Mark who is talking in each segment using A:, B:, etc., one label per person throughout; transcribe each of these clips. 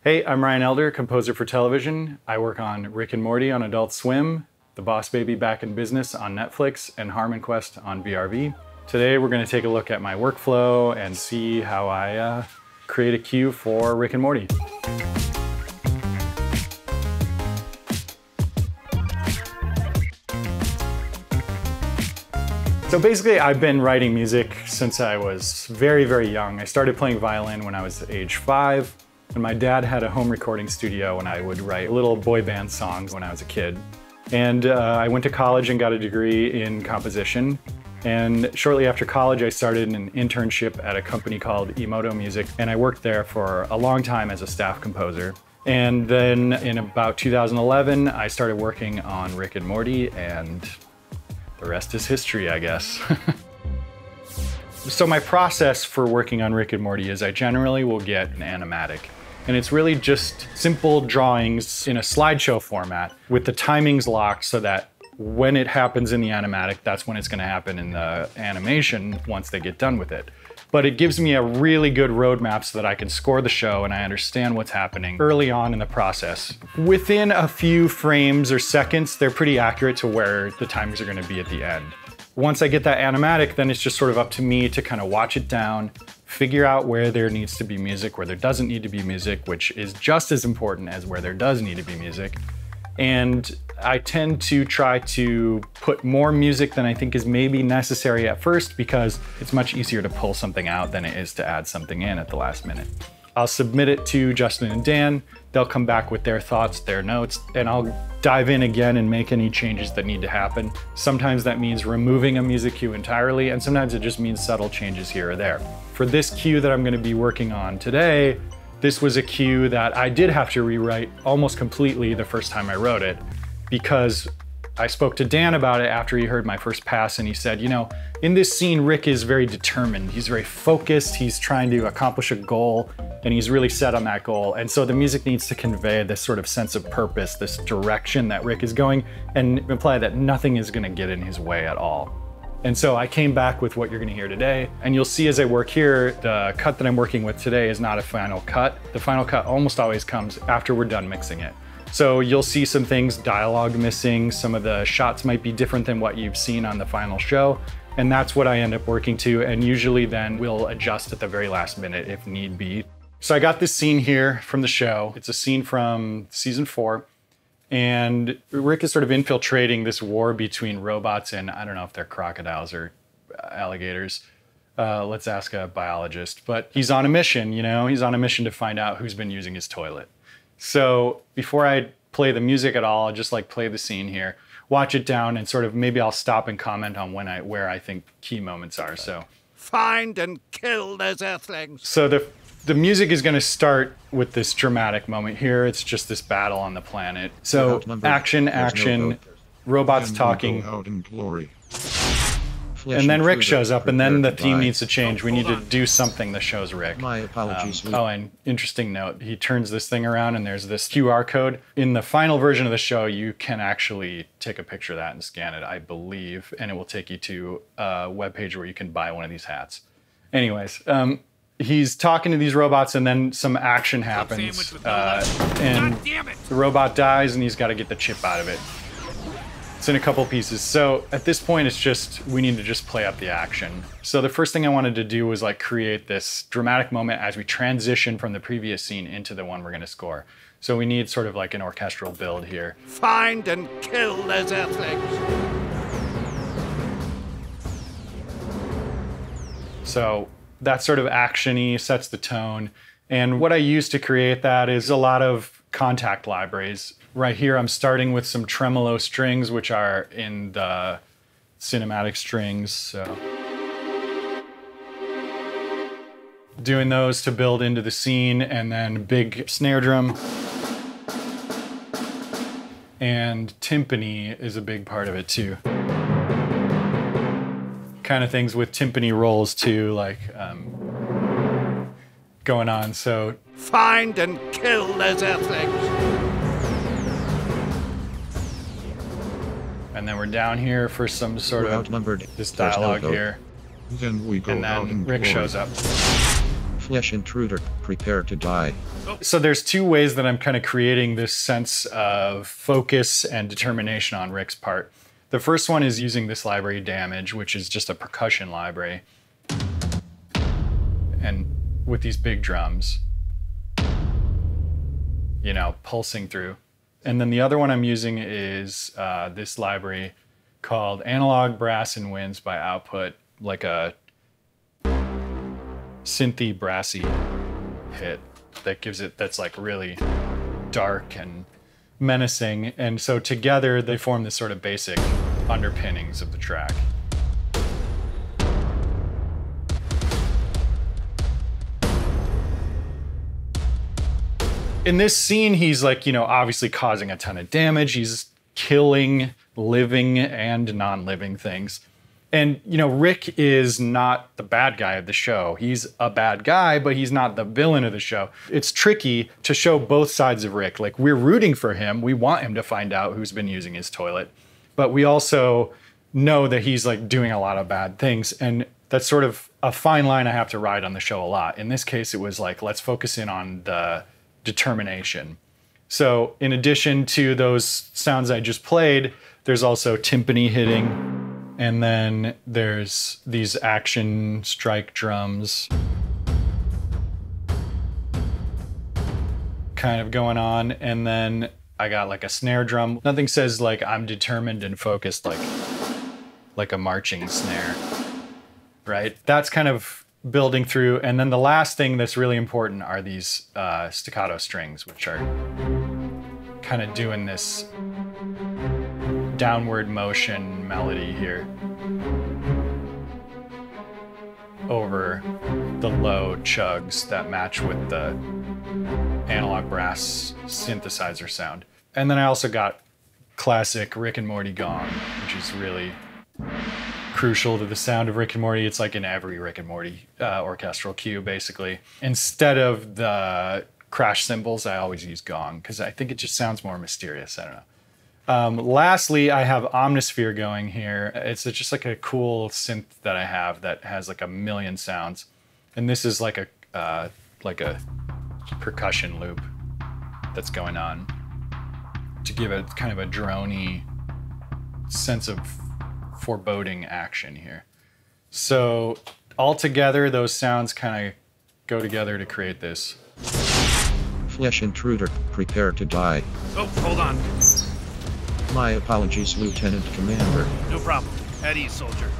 A: Hey, I'm Ryan Elder, composer for television. I work on Rick and Morty on Adult Swim, The Boss Baby Back in Business on Netflix, and Harmon Quest on VRV. Today we're going to take a look at my workflow and see how I create a cue for Rick and Morty. So basically, I've been writing music since I was very, very young. I started playing violin when I was age 5, and my dad had a home recording studio and I would write little boy band songs when I was a kid. And I went to college and got a degree in composition. And shortly after college, I started an internship at a company called Emoto Music, and I worked there for a long time as a staff composer. And then in about 2011, I started working on Rick and Morty, and the rest is history, I guess. So my process for working on Rick and Morty is I generally will get an animatic. And it's really just simple drawings in a slideshow format with the timings locked so that when it happens in the animatic, that's when it's going to happen in the animation once they get done with it. But it gives me a really good roadmap so that I can score the show and I understand what's happening early on in the process. Within a few frames or seconds, they're pretty accurate to where the timings are going to be at the end. Once I get that animatic, then it's just sort of up to me to kind of watch it down, figure out where there needs to be music, where there doesn't need to be music, which is just as important as where there does need to be music. And I tend to try to put more music than I think is maybe necessary at first because it's much easier to pull something out than it is to add something in at the last minute. I'll submit it to Justin and Dan. They'll come back with their thoughts, their notes, and I'll dive in again and make any changes that need to happen. Sometimes that means removing a music cue entirely, and sometimes it just means subtle changes here or there. For this cue that I'm going to be working on today, this was a cue that I did have to rewrite almost completely the first time I wrote it, because I spoke to Dan about it after he heard my first pass, and he said, you know, in this scene, Rick is very determined. He's very focused. He's trying to accomplish a goal, and he's really set on that goal. And so the music needs to convey this sort of sense of purpose, this direction that Rick is going, and imply that nothing is going to get in his way at all. And so I came back with what you're going to hear today. And you'll see as I work here, the cut that I'm working with today is not a final cut. The final cut almost always comes after we're done mixing it. So you'll see some things, dialogue missing, some of the shots might be different than what you've seen on the final show. And that's what I end up working to. And usually then we'll adjust at the very last minute if need be. So I got this scene here from the show. It's a scene from season 4. And Rick is sort of infiltrating this war between robots and I don't know if they're crocodiles or alligators. Let's ask a biologist. But he's on a mission, you know? He's on a mission to find out who's been using his toilet. So before I play the music at all, I'll just like play the scene here, watch it down, and sort of maybe I'll stop and comment on where I think key moments are. So
B: find and kill those earthlings.
A: So the music is going to start with this dramatic moment here. It's just this battle on the planet. So action, robots talking. And then Rick shows up, and then the theme needs to change. We need to do something that shows Rick.
B: My apologies.
A: Oh, and interesting note, he turns this thing around and there's this QR code. In the final version of the show, you can actually take a picture of that and scan it, I believe, and it will take you to a webpage where you can buy one of these hats. Anyways, he's talking to these robots and then some action happens. And the robot dies and he's got to get the chip out of it. It's in a couple pieces. So at this point, it's just, we need to just play up the action. So the first thing I wanted to do was like create this dramatic moment as we transition from the previous scene into the one we're going to score. So we need sort of like an orchestral build here.
B: Find and kill those earthlings.
A: So that sort of action-y sets the tone. And what I use to create that is a lot of contact libraries. Right here, I'm starting with some tremolo strings, which are in the cinematic strings. So doing those to build into the scene, and then big snare drum. And timpani is a big part of it too. Kind of things with timpani rolls too, like going on. So
B: find and kill those earthlings.
A: And then we're down here for some sort of this dialogue here.
C: Then we go
A: and then Rick shows up.
C: Flesh intruder, prepare to die.
A: So there's two ways that I'm kind of creating this sense of focus and determination on Rick's part. The first one is using this library Damage, which is just a percussion library. And with these big drums, you know, pulsing through. And then the other one I'm using is this library called Analog Brass and Winds by Output, like a synthy brassy hit that gives it, that's like really dark and menacing. And so together they form this sort of basic underpinnings of the track. In this scene, he's like, you know, obviously causing a ton of damage. He's killing living and non-living things. And, you know, Rick is not the bad guy of the show. He's a bad guy, but he's not the villain of the show. It's tricky to show both sides of Rick. Like, we're rooting for him. We want him to find out who's been using his toilet. But we also know that he's like doing a lot of bad things. And that's sort of a fine line I have to ride on the show a lot. In this case, it was like, let's focus in on the determination. So in addition to those sounds I just played, there's also timpani hitting. And then there's these action strike drums kind of going on. And then I got like a snare drum. Nothing says like I'm determined and focused like a marching snare, right? That's kind of building through. And then the last thing that's really important are these staccato strings, which are kind of doing this downward motion melody here over the low chugs that match with the analog brass synthesizer sound. And then I also got classic Rick and Morty gong, which is really crucial to the sound of Rick and Morty. It's like in every Rick and Morty orchestral cue, basically. Instead of the crash cymbals, I always use gong because I think it just sounds more mysterious. I don't know. Lastly, I have Omnisphere going here. It's just like a cool synth that I have that has like a million sounds. And this is like a percussion loop that's going on to give it kind of a drony sense of foreboding action here. So altogether, those sounds kind of go together to create this.
C: Flesh intruder, prepare to die.
D: Oh, hold on.
C: My apologies, Lieutenant Commander.
D: No problem. At ease, soldier.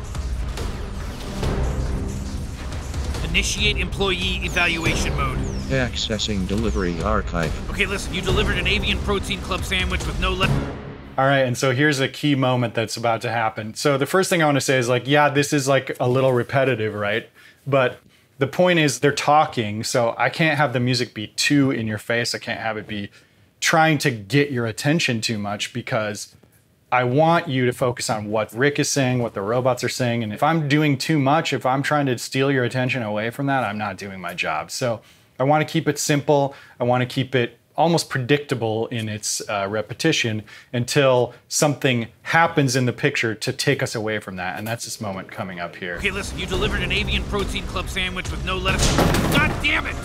D: Initiate employee evaluation mode.
C: Accessing delivery archive.
D: Okay, listen, you delivered an avian protein club sandwich with no
A: All right, and so here's a key moment that's about to happen. So the first thing I want to say is like, yeah, this is like a little repetitive, right? But the point is they're talking, so I can't have the music be too in your face. I can't have it be trying to get your attention too much because I want you to focus on what Rick is saying, what the robots are saying. And if I'm doing too much, if I'm trying to steal your attention away from that, I'm not doing my job. So I want to keep it simple. I want to keep it almost predictable in its repetition until something happens in the picture to take us away from that. And that's this moment coming up here.
D: Okay, listen, you delivered an avian protein club sandwich with no lettuce. God damn it!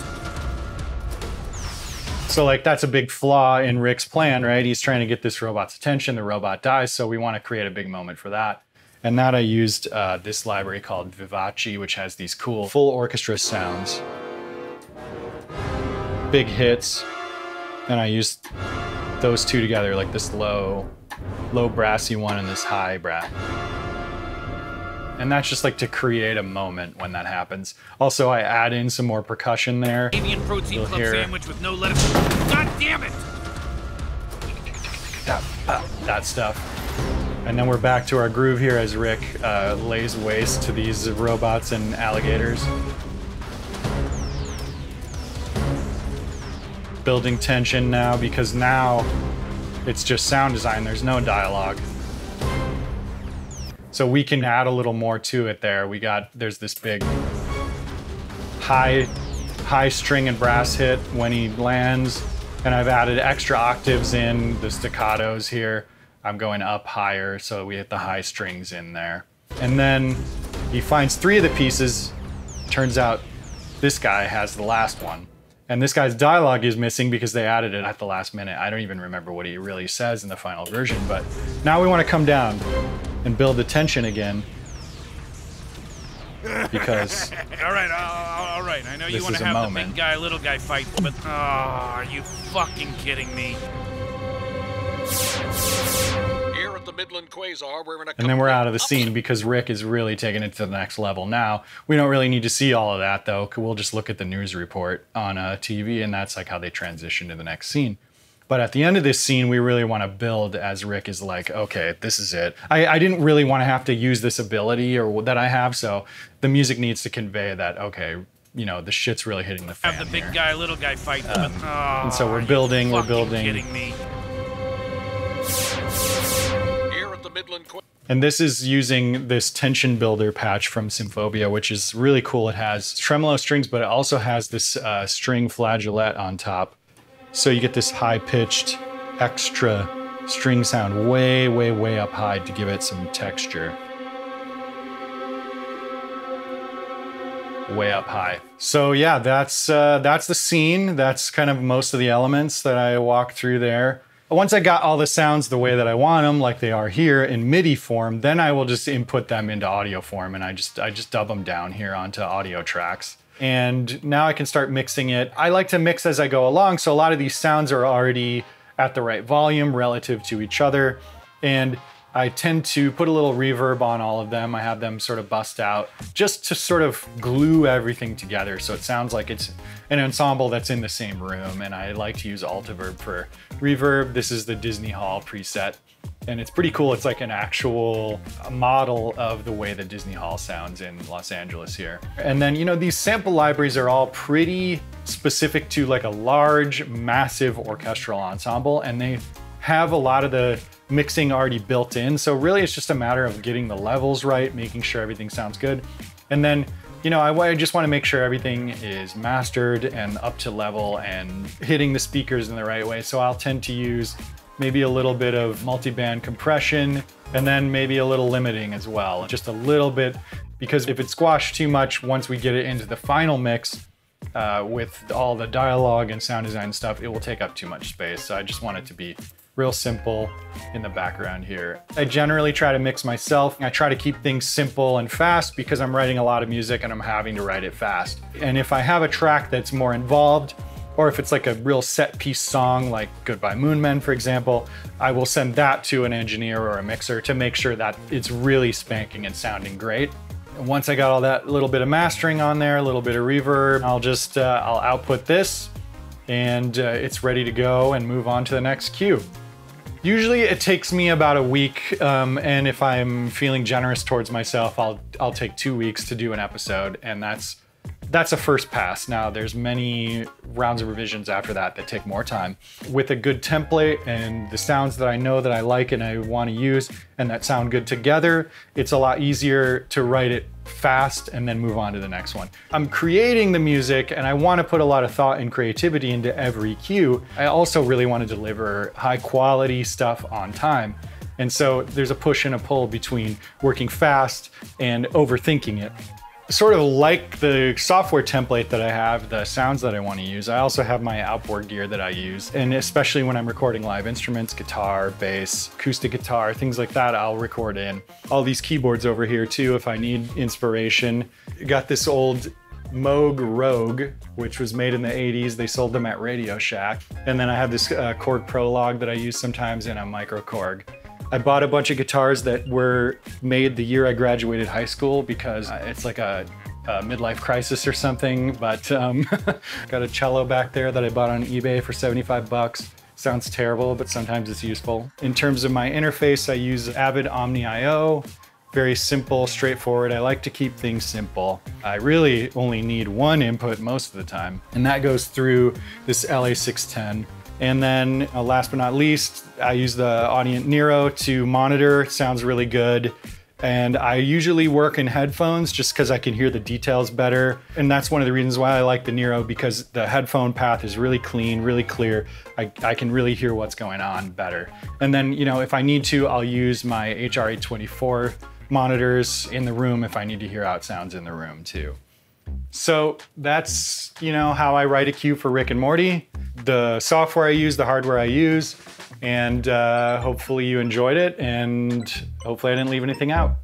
A: So like that's a big flaw in Rick's plan, right? He's trying to get this robot's attention. The robot dies, so we want to create a big moment for that. And that I used this library called Vivace, which has these cool full orchestra sounds, big hits. And I used those two together, like this low brassy one and this high brass. And that's just like to create a moment when that happens. Also, I add in some more percussion there.
D: Avian protein club sandwich with no lettuce. God damn it!
A: That stuff. And then we're back to our groove here as Rick lays waste to these robots and alligators. Building tension now, because now it's just sound design. There's no dialogue. So we can add a little more to it there. There's this big high string and brass hit when he lands. And I've added extra octaves in the staccatos here. I'm going up higher, so we hit the high strings in there. And then he finds 3 of the pieces. Turns out this guy has the last one. And this guy's dialogue is missing because they added it at the last minute. I don't even remember what he really says in the final version, but now we want to come down and build the tension again. Because
D: all right. I know you want to have the big guy, little guy fight, but are you fucking kidding me?
B: Here at the Midland Quasar, we're in a
A: and then we're out of the scene because Rick is really taking it to the next level now. We don't really need to see all of that though. We'll just look at the news report on TV, and that's like how they transition to the next scene. But at the end of this scene, we really want to build as Rick is like, okay, this is it. I didn't really want to have to use this ability or that I have, so the music needs to convey that, okay, you know, the shit's really hitting the fan.
D: Have the big guy, little guy fight, but
A: and so we're building.
D: Here
B: at the Midland Quasar.
A: And this is using this tension builder patch from Symphobia, which is really cool. It has tremolo strings, but it also has this string flageolet on top. So you get this high-pitched extra string sound way, way, way up high to give it some texture. Way up high. So yeah, that's the scene. That's kind of most of the elements that I walked through there. Once I got all the sounds the way that I want them, like they are here in MIDI form, then I will just input them into audio form, and I just dub them down here onto audio tracks. And now I can start mixing it. I like to mix as I go along, so a lot of these sounds are already at the right volume relative to each other. And I tend to put a little reverb on all of them. I have them sort of bust out just to sort of glue everything together so it sounds like it's an ensemble that's in the same room. And I like to use Altiverb for reverb. This is the Disney Hall preset. And it's pretty cool. It's like an actual model of the way the Disney Hall sounds in Los Angeles here. And then, you know, these sample libraries are all pretty specific to like a large, massive orchestral ensemble, and they have a lot of the mixing already built in. So really it's just a matter of getting the levels right, making sure everything sounds good. And then, you know, I just want to make sure everything is mastered and up to level and hitting the speakers in the right way. So I'll tend to use maybe a little bit of multi-band compression, and then maybe a little limiting as well. Just a little bit, because if it's squashed too much, once we get it into the final mix, with all the dialogue and sound design stuff, it will take up too much space. So I just want it to be real simple in the background here. I generally try to mix myself. I try to keep things simple and fast because I'm writing a lot of music and I'm having to write it fast. And if I have a track that's more involved, or if it's like a real set piece song like Goodbye Moonmen, for example, I will send that to an engineer or a mixer to make sure that it's really spanking and sounding great. And once I got all that little bit of mastering on there, a little bit of reverb, I'll output this, and it's ready to go and move on to the next cue. Usually it takes me about a week, and if I'm feeling generous towards myself, I'll take 2 weeks to do an episode, and that's a first pass. Now there's many rounds of revisions after that that take more time. With a good template and the sounds that I know that I like and I want to use and that sound good together, it's a lot easier to write it fast and then move on to the next one. I'm creating the music and I want to put a lot of thought and creativity into every cue. I also really want to deliver high quality stuff on time. And so there's a push and a pull between working fast and overthinking it. Sort of like the software template that I have, the sounds that I want to use, I also have my outboard gear that I use. And especially when I'm recording live instruments, guitar, bass, acoustic guitar, things like that, I'll record in. All these keyboards over here too, if I need inspiration. Got this old Moog Rogue, which was made in the 80s. They sold them at Radio Shack. And then I have this Korg Prologue that I use sometimes in a Micro Korg. I bought a bunch of guitars that were made the year I graduated high school because it's like a midlife crisis or something, but got a cello back there that I bought on eBay for 75 bucks. Sounds terrible, but sometimes it's useful. In terms of my interface, I use Avid Omni IO. Very simple, straightforward. I like to keep things simple. I really only need one input most of the time, and that goes through this LA610. And then last but not least, I use the Audient Nero to monitor. It sounds really good. And I usually work in headphones just because I can hear the details better. And that's one of the reasons why I like the Nero, because the headphone path is really clean, really clear. I can really hear what's going on better. And then, you know, if I need to, I'll use my HR824 monitors in the room if I need to hear out sounds in the room too. So that's, you know, how I write a cue for Rick and Morty, the software I use, the hardware I use, and hopefully you enjoyed it, and hopefully I didn't leave anything out.